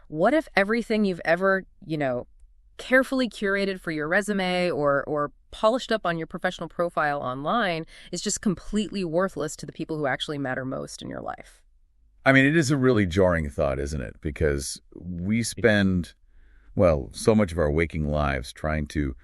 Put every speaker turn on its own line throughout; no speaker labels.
What if everything you've ever, carefully curated for your resume or polished up on your professional profile online is just completely worthless to the people who actually matter most in your life?
I mean, it is a really jarring thought, isn't it? Because we spend, well, so much of our waking lives trying to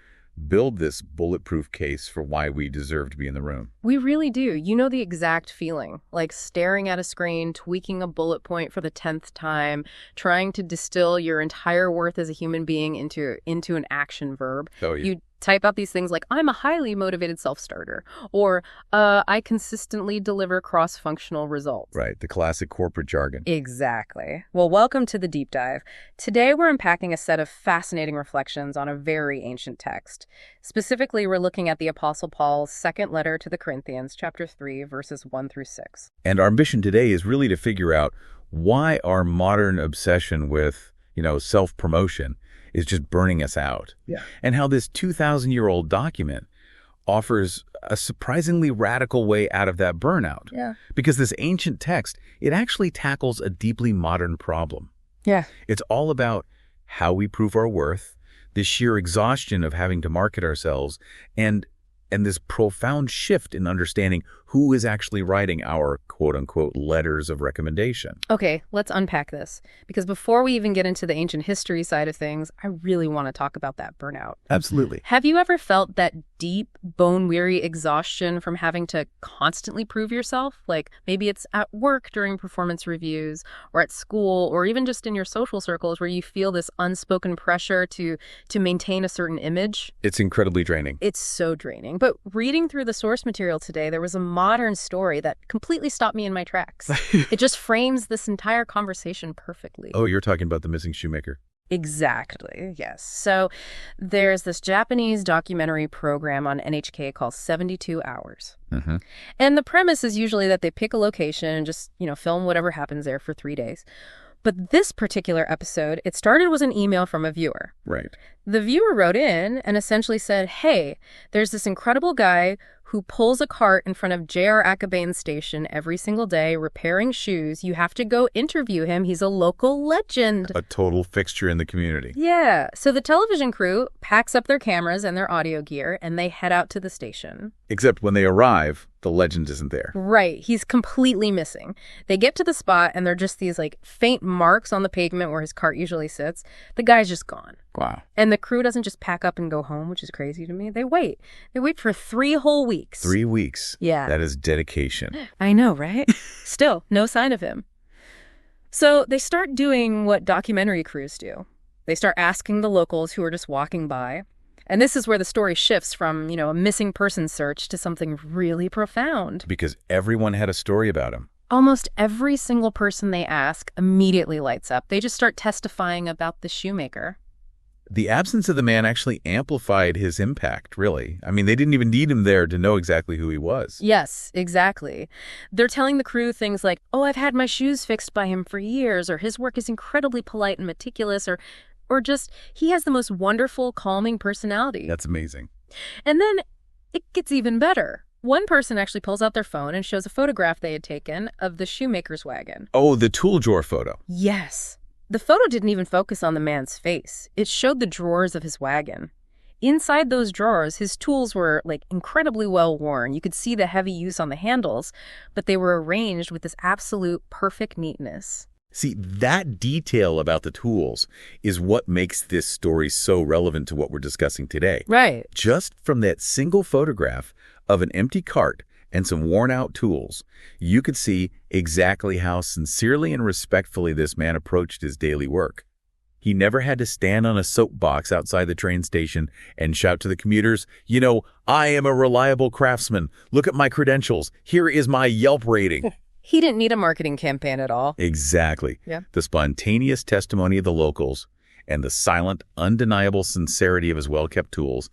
build this bulletproof case for why we deserve to be in the room.
We really do. You know the exact feeling, like staring at a screen, tweaking a bullet point for the 10th time, trying to distill your entire worth as a human being into an action verb.
Oh, yeah.
You type out these things like, I'm a highly motivated self-starter, or I consistently deliver cross-functional results.
Right, the classic corporate jargon.
Exactly. Well, welcome to the Deep Dive. Today we're unpacking a set of fascinating reflections on a very ancient text. Specifically, we're looking at the Apostle Paul's second letter to the Corinthians, chapter 3, verses 1 through 6.
And our mission today is really to figure out why our modern obsession with, self-promotion is just burning us out.
Yeah.
And how this 2,000-year-old document offers a surprisingly radical way out of that burnout.
Yeah.
Because this ancient text, it actually tackles a deeply modern problem.
Yeah.
It's all about how we prove our worth, the sheer exhaustion of having to market ourselves, and this profound shift in understanding who is actually writing our quote-unquote letters of recommendation.
Okay, let's unpack this. Because before we even get into the ancient history side of things, I really want to talk about that burnout.
Absolutely.
Have you ever felt that deep, bone-weary exhaustion from having to constantly prove yourself? Like maybe it's at work during performance reviews, or at school, or even just in your social circles where you feel this unspoken pressure to maintain a certain image?
It's incredibly draining.
It's so draining. But reading through the source material today, there was a modern story that completely stopped me in my tracks. It just frames this entire conversation perfectly.
Oh, you're talking about the missing shoemaker.
Exactly, yes. So there's this Japanese documentary program on NHK called 72 Hours.
Mm-hmm.
And the premise is usually that they pick a location and just, film whatever happens there for 3 days. But this particular episode, it started with an email from a viewer.
Right.
The viewer wrote in and essentially said, hey, there's this incredible guy who pulls a cart in front of J.R. Akabane's station every single day repairing shoes. You have to go interview him. He's a local legend.
A total fixture in the community.
Yeah. So the television crew packs up their cameras and their audio gear, and they head out to the station.
Except when they arrive, the legend isn't there.
Right. He's completely missing. They get to the spot, and they're just these, faint marks on the pavement where his cart usually sits. The guy's just gone.
Wow.
And the crew doesn't just pack up and go home, which is crazy to me. They wait. They wait for 3 whole weeks.
3 weeks.
Yeah.
That is dedication.
I know, right? Still, no sign of him. So they start doing what documentary crews do. They start asking the locals who are just walking by. And this is where the story shifts from, a missing person search to something really profound.
Because everyone had a story about him.
Almost every single person they ask immediately lights up. They just start testifying about the shoemaker.
The absence of the man actually amplified his impact, really. I mean, they didn't even need him there to know exactly who he was.
Yes, exactly. They're telling the crew things like, oh, I've had my shoes fixed by him for years, or his work is incredibly polite and meticulous, or just, he has the most wonderful, calming personality.
That's amazing.
And then it gets even better. One person actually pulls out their phone and shows a photograph they had taken of the shoemaker's wagon.
Oh, the tool drawer photo.
Yes. The photo didn't even focus on the man's face. It showed the drawers of his wagon. Inside those drawers, his tools were, incredibly well worn. You could see the heavy use on the handles, but they were arranged with this absolute perfect neatness.
See, that detail about the tools is what makes this story so relevant to what we're discussing today.
Right.
Just from that single photograph of an empty cart and some worn-out tools, you could see exactly how sincerely and respectfully this man approached his daily work. He never had to stand on a soapbox outside the train station and shout to the commuters, I am a reliable craftsman. Look at my credentials. Here is my Yelp rating.
He didn't need a marketing campaign at all.
Exactly.
Yeah. The
spontaneous testimony of the locals and the silent, undeniable sincerity of his well-kept tools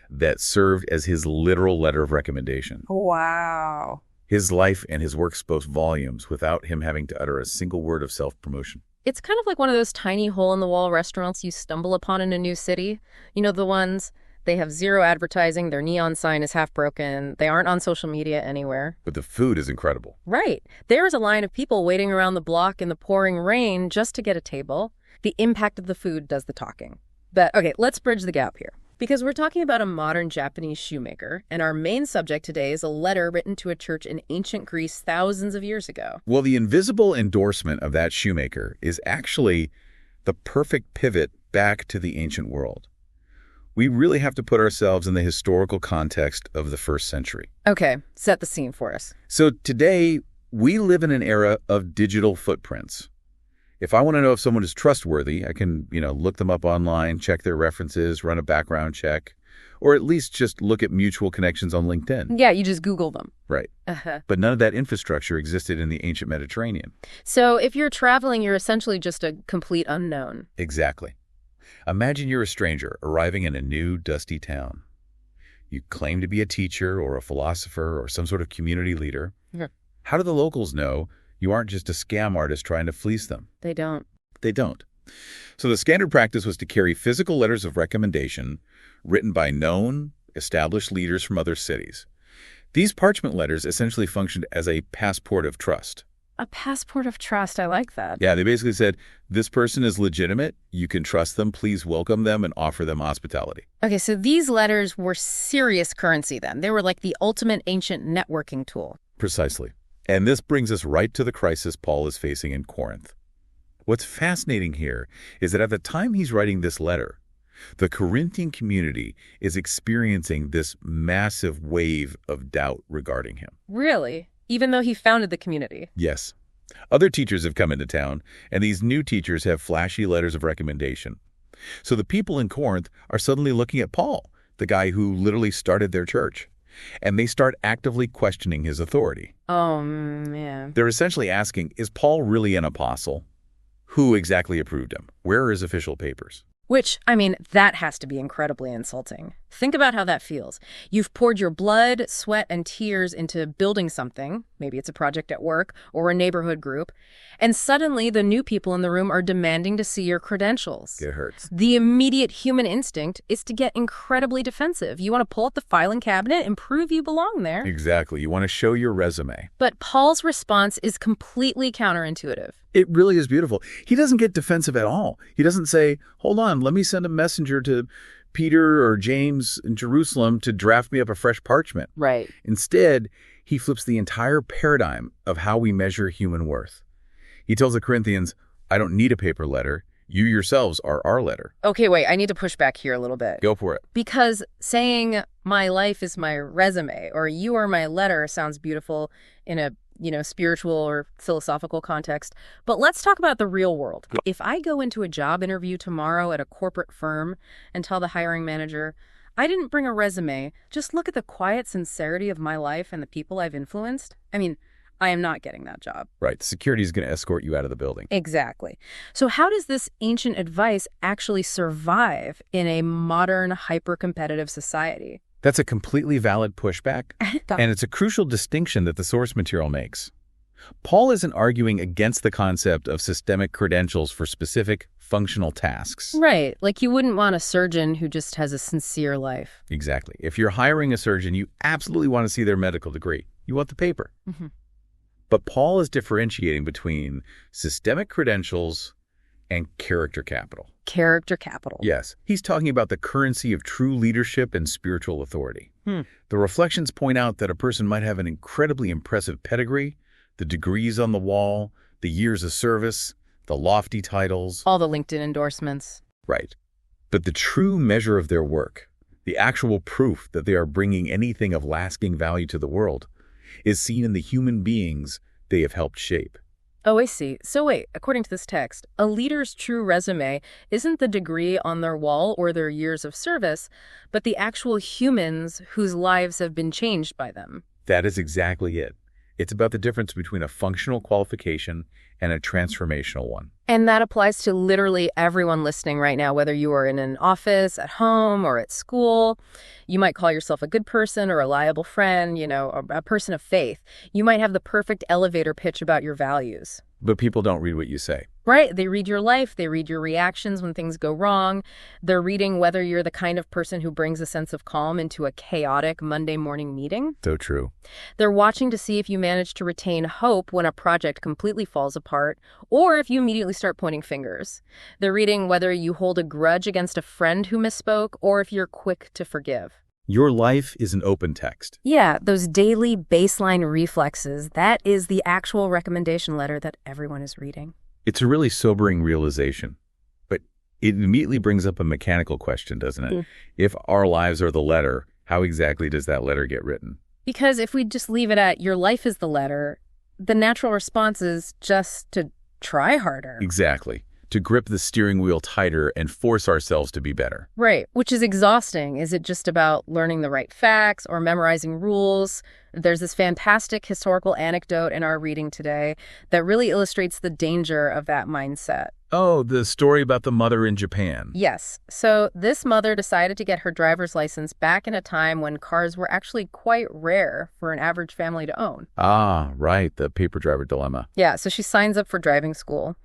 that served as his literal letter of recommendation.
Wow.
His life and his work spoke volumes without him having to utter a single word of self-promotion.
It's kind of like one of those tiny hole-in-the-wall restaurants you stumble upon in a new city. The ones They have zero advertising. Their neon sign is half broken. They aren't on social media anywhere.
But the food is incredible.
Right. There's a line of people waiting around the block in the pouring rain just to get a table. The impact of the food does the talking. But, okay, let's bridge the gap here. Because we're talking about a modern Japanese shoemaker, and our main subject today is a letter written to a church in ancient Greece thousands of years ago.
Well, the invisible endorsement of that shoemaker is actually the perfect pivot back to the ancient world. We really have to put ourselves in the historical context of the first century.
Okay, set the scene for us.
So today, we live in an era of digital footprints. If I want to know if someone is trustworthy, I can, look them up online, check their references, run a background check, or at least just look at mutual connections on LinkedIn.
Yeah, you just Google them.
Right. But none of that infrastructure existed in the ancient Mediterranean.
So if you're traveling, you're essentially just a complete unknown.
Exactly. Imagine you're a stranger arriving in a new, dusty town. You claim to be a teacher or a philosopher or some sort of community leader.
Yeah.
How do the locals know you aren't just a scam artist trying to fleece them?
They don't.
They don't. So the standard practice was to carry physical letters of recommendation written by known, established leaders from other cities. These parchment letters essentially functioned as a passport of trust.
A passport of trust. I like that.
Yeah, they basically said, this person is legitimate, you can trust them, please welcome them and offer them hospitality.
Okay, so these letters were serious currency then. They were like the ultimate ancient networking tool.
Precisely. And this brings us right to the crisis Paul is facing in Corinth. What's fascinating here is that at the time he's writing this letter, the Corinthian community is experiencing this massive wave of doubt regarding him.
Really? Even though he founded the community?
Yes. Other teachers have come into town, and these new teachers have flashy letters of recommendation. So the people in Corinth are suddenly looking at Paul, the guy who literally started their church, and they start actively questioning his authority.
Oh, man.
They're essentially asking, is Paul really an apostle? Who exactly approved him? Where are his official papers?
Which, that has to be incredibly insulting. Think about how that feels. You've poured your blood, sweat, and tears into building something, maybe it's a project at work or a neighborhood group, and suddenly the new people in the room are demanding to see your credentials.
It hurts.
The immediate human instinct is to get incredibly defensive. You want to pull out the filing cabinet and prove you belong there.
Exactly. You want to show your resume.
But Paul's response is completely counterintuitive.
It really is beautiful. He doesn't get defensive at all. He doesn't say, hold on, let me send a messenger to Peter or James in Jerusalem to draft me up a fresh parchment.
Right.
Instead, he flips the entire paradigm of how we measure human worth. He tells the Corinthians, I don't need a paper letter. You yourselves are our letter.
Okay, wait, I need to push back here a little bit.
Go for it.
Because saying my life is my resume or you are my letter sounds beautiful in a spiritual or philosophical context. But let's talk about the real world. If I go into a job interview tomorrow at a corporate firm and tell the hiring manager, I didn't bring a resume, just look at the quiet sincerity of my life and the people I've influenced, I am not getting that job.
Right. Security is going to escort you out of the building.
Exactly. So how does this ancient advice actually survive in a modern, hyper-competitive society?
That's a completely valid pushback, and it's a crucial distinction that the source material makes. Paul isn't arguing against the concept of systemic credentials for specific functional tasks.
Right, like you wouldn't want a surgeon who just has a sincere life.
Exactly. If you're hiring a surgeon, you absolutely want to see their medical degree. You want the paper.
Mm-hmm.
But Paul is differentiating between systemic credentials and character capital.
Character capital.
Yes. He's talking about the currency of true leadership and spiritual authority. The reflections point out that a person might have an incredibly impressive pedigree, the degrees on the wall, the years of service, the lofty titles.
All the LinkedIn endorsements.
Right. But the true measure of their work, the actual proof that they are bringing anything of lasting value to the world, is seen in the human beings they have helped shape.
Oh, I see. So wait, according to this text, a leader's true resume isn't the degree on their wall or their years of service, but the actual humans whose lives have been changed by them.
That is exactly it. It's about the difference between a functional qualification and a transformational one.
And that applies to literally everyone listening right now, whether you are in an office, at home, or at school. You might call yourself a good person or a reliable friend, a person of faith. You might have the perfect elevator pitch about your values.
But people don't read what you say.
Right. They read your life. They read your reactions when things go wrong. They're reading whether you're the kind of person who brings a sense of calm into a chaotic Monday morning meeting.
So true.
They're watching to see if you manage to retain hope when a project completely falls apart, or if you immediately start pointing fingers. They're reading whether you hold a grudge against a friend who misspoke, or if you're quick to forgive.
Your life is an open text.
Yeah, those daily baseline reflexes, that is the actual recommendation letter that everyone is reading.
It's a really sobering realization, but it immediately brings up a mechanical question, doesn't it? If our lives are the letter, how exactly does that letter get written?
Because if we just leave it at your life is the letter, the natural response is just to try harder.
Exactly. To grip the steering wheel tighter and force ourselves to be better.
Right, which is exhausting. Is it just about learning the right facts or memorizing rules? There's this fantastic historical anecdote in our reading today that really illustrates the danger of that mindset.
Oh, the story about the mother in Japan.
Yes. So this mother decided to get her driver's license back in a time when cars were actually quite rare for an average family to own.
Ah, right, the paper driver dilemma.
Yeah, so she signs up for driving school.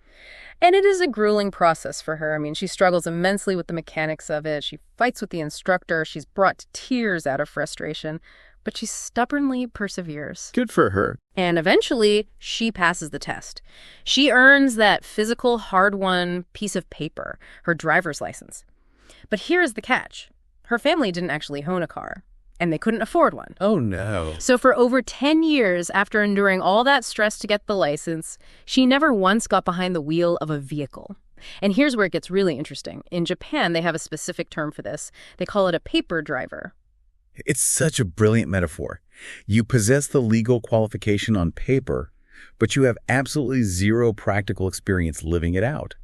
And it is a grueling process for her. I mean, she struggles immensely with the mechanics of it. She fights with the instructor. She's brought to tears out of frustration. But she stubbornly perseveres.
Good for her.
And eventually, she passes the test. She earns that physical, hard-won piece of paper, her driver's license. But here is the catch. Her family didn't actually own a car, and they couldn't afford one.
Oh, no.
So for over 10 years, after enduring all that stress to get the license, she never once got behind the wheel of a vehicle. And here's where it gets really interesting. In Japan, they have a specific term for this. They call it a paper driver.
It's such a brilliant metaphor. You possess the legal qualification on paper, but you have absolutely zero practical experience living it out.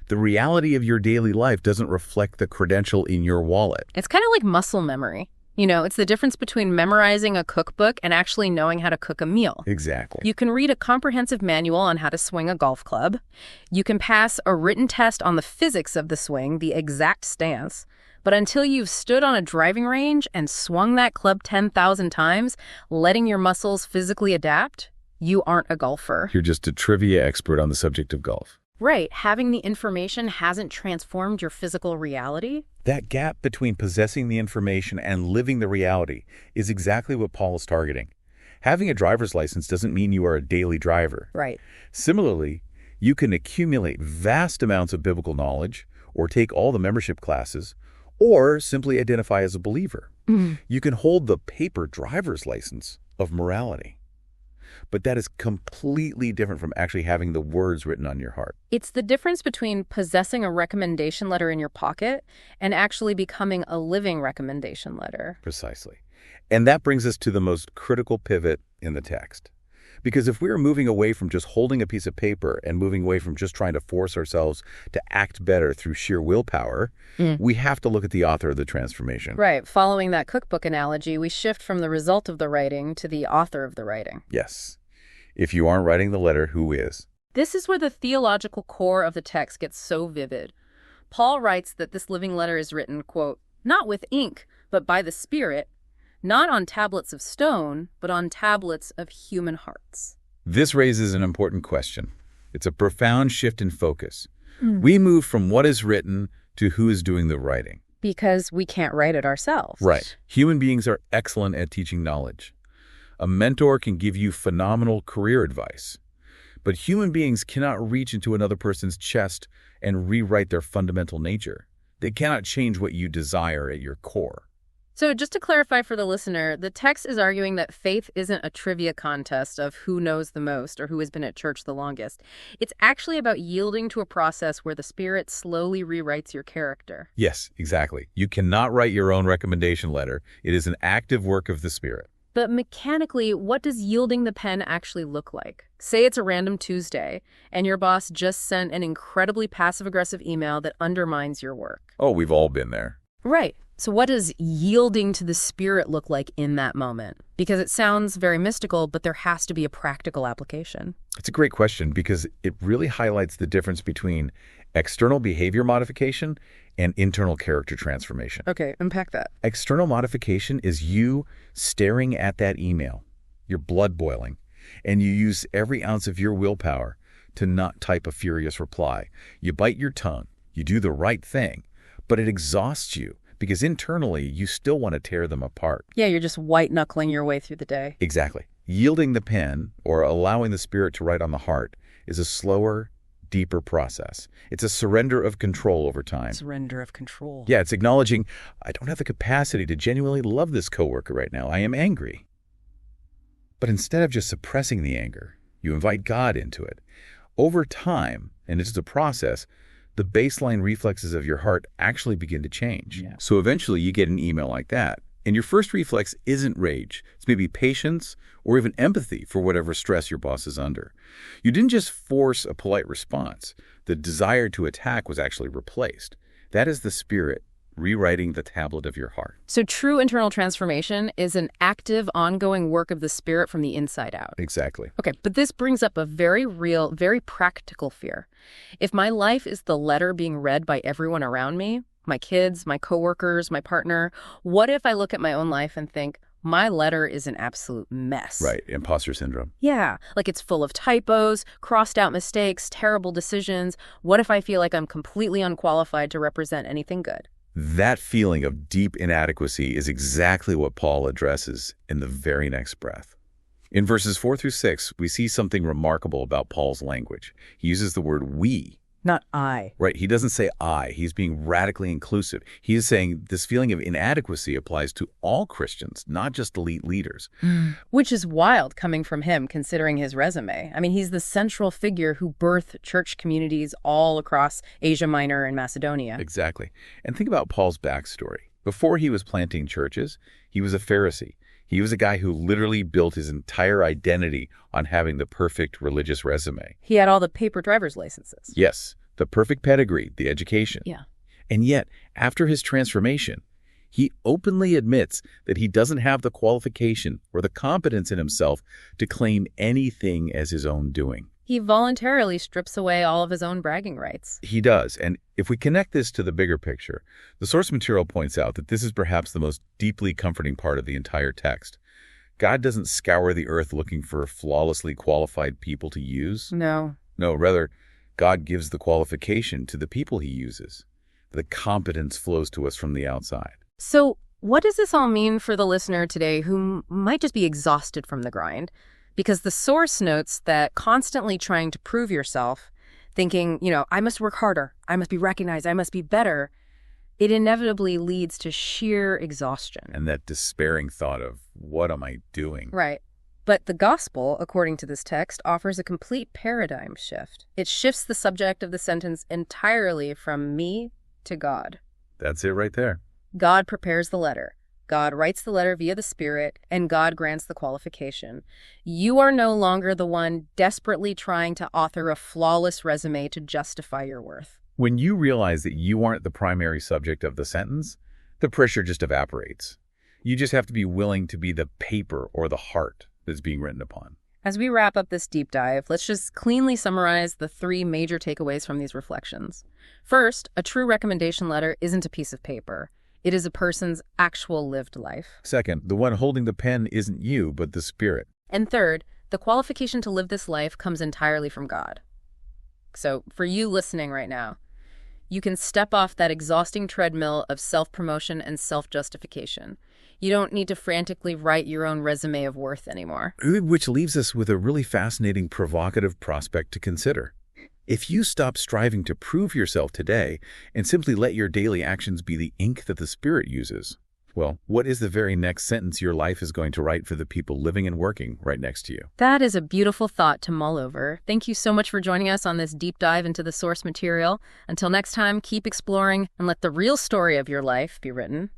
The reality of your daily life doesn't reflect the credential in your wallet.
It's kind of like muscle memory. It's the difference between memorizing a cookbook and actually knowing how to cook a meal.
Exactly.
You can read a comprehensive manual on how to swing a golf club. You can pass a written test on the physics of the swing, the exact stance. But until you've stood on a driving range and swung that club 10,000 times, letting your muscles physically adapt, you aren't a golfer.
You're just a trivia expert on the subject of golf.
Right. Having the information hasn't transformed your physical reality.
That gap between possessing the information and living the reality is exactly what Paul is targeting. Having a driver's license doesn't mean you are a daily driver.
Right.
Similarly, you can accumulate vast amounts of biblical knowledge or take all the membership classes or simply identify as a believer. You can hold the paper driver's license of morality. But that is completely different from actually having the words written on your heart.
It's the difference between possessing a recommendation letter in your pocket and actually becoming a living recommendation letter.
Precisely. And that brings us to the most critical pivot in the text. Because if we're moving away from just holding a piece of paper and moving away from just trying to force ourselves to act better through sheer willpower, we have to look at the author of the transformation.
Right. Following that cookbook analogy, we shift from the result of the writing to the author of the writing.
Yes. If you aren't writing the letter, who is?
This is where the theological core of the text gets so vivid. Paul writes that this living letter is written, quote, not with ink, but by the Spirit, not on tablets of stone, but on tablets of human hearts.
This raises an important question. It's a profound shift in focus. We move from what is written to who is doing the writing.
Because we can't write it ourselves.
Right. Human beings are excellent at teaching knowledge. A mentor can give you phenomenal career advice. But human beings cannot reach into another person's chest and rewrite their fundamental nature. They cannot change what you desire at your core.
So just to clarify for the listener, the text is arguing that faith isn't a trivia contest of who knows the most or who has been at church the longest. It's actually about yielding to a process where the Spirit slowly rewrites your character.
Yes, exactly. You cannot write your own recommendation letter. It is an active work of the Spirit.
But mechanically, what does yielding the pen actually look like? Say it's a random Tuesday, and your boss just sent an incredibly passive-aggressive email that undermines your work.
Oh, we've all been there.
Right. So what does yielding to the Spirit look like in that moment? Because it sounds very mystical, but there has to be a practical application.
It's a great question because it really highlights the difference between external behavior modification and internal character transformation.
Okay, unpack that.
External modification is you staring at that email, your blood boiling, and you use every ounce of your willpower to not type a furious reply. You bite your tongue, you do the right thing, but it exhausts you because internally you still want to tear them apart.
Yeah, you're just white-knuckling your way through the day.
Exactly. Yielding the pen or allowing the Spirit to write on the heart is a slower, deeper process. It's a surrender of control over time.
Surrender of control.
Yeah, it's acknowledging, I don't have the capacity to genuinely love this coworker right now. I am angry. But instead of just suppressing the anger, you invite God into it. Over time, and it's a process, the baseline reflexes of your heart actually begin to change. Yeah. So eventually you get an email like that, and your first reflex isn't rage. It's maybe patience or even empathy for whatever stress your boss is under. You didn't just force a polite response. The desire to attack was actually replaced. That is the Spirit rewriting the tablet of your heart.
So true internal transformation is an active, ongoing work of the Spirit from the inside out.
Exactly.
Okay, but this brings up a very real, very practical fear. If my life is the letter being read by everyone around me, my kids, my coworkers, my partner, what if I look at my own life and think, my letter is an absolute mess?
Right, imposter syndrome.
Yeah, like it's full of typos, crossed out mistakes, terrible decisions. What if I feel like I'm completely unqualified to represent anything good?
That feeling of deep inadequacy is exactly what Paul addresses in the very next breath. In verses 4 through 6, we see something remarkable about Paul's language. He uses the word we.
Not I.
Right, he doesn't say I. He's being radically inclusive. He is saying this feeling of inadequacy applies to all Christians, not just elite leaders.
Which is wild coming from him, considering his resume. I mean, he's the central figure who birthed church communities all across Asia Minor and Macedonia.
Exactly. And think about Paul's backstory. Before he was planting churches, he was a Pharisee. He was a guy who literally built his entire identity on having the perfect religious resume.
He had all the paper driver's licenses.
Yes, the perfect pedigree, the education.
Yeah.
And yet, after his transformation, he openly admits that he doesn't have the qualification or the competence in himself to claim anything as his own doing.
He voluntarily strips away all of his own bragging rights.
He does. And if we connect this to the bigger picture, the source material points out that this is perhaps the most deeply comforting part of the entire text. God doesn't scour the earth looking for flawlessly qualified people to use.
No.
No, rather, God gives the qualification to the people he uses. The competence flows to us from the outside.
So what does this all mean for the listener today who might just be exhausted from the grind? Because the source notes that constantly trying to prove yourself, thinking, I must work harder, I must be recognized, I must be better, it inevitably leads to sheer exhaustion.
And that despairing thought of, what am I doing?
Right. But the gospel, according to this text, offers a complete paradigm shift. It shifts the subject of the sentence entirely from me to God.
That's it right there.
God prepares the letter. God writes the letter via the Spirit, and God grants the qualification. You are no longer the one desperately trying to author a flawless resume to justify your worth.
When you realize that you aren't the primary subject of the sentence, the pressure just evaporates. You just have to be willing to be the paper or the heart that's being written upon.
As we wrap up this deep dive, let's just cleanly summarize the 3 major takeaways from these reflections. First, a true recommendation letter isn't a piece of paper. It is a person's actual lived life.
Second, the one holding the pen isn't you, but the Spirit.
And third, the qualification to live this life comes entirely from God. So for you listening right now, you can step off that exhausting treadmill of self-promotion and self-justification. You don't need to frantically write your own resume of worth anymore.
Which leaves us with a really fascinating, provocative prospect to consider. If you stop striving to prove yourself today and simply let your daily actions be the ink that the Spirit uses, well, what is the very next sentence your life is going to write for the people living and working right next to you?
That is a beautiful thought to mull over. Thank you so much for joining us on this deep dive into the source material. Until next time, keep exploring and let the real story of your life be written.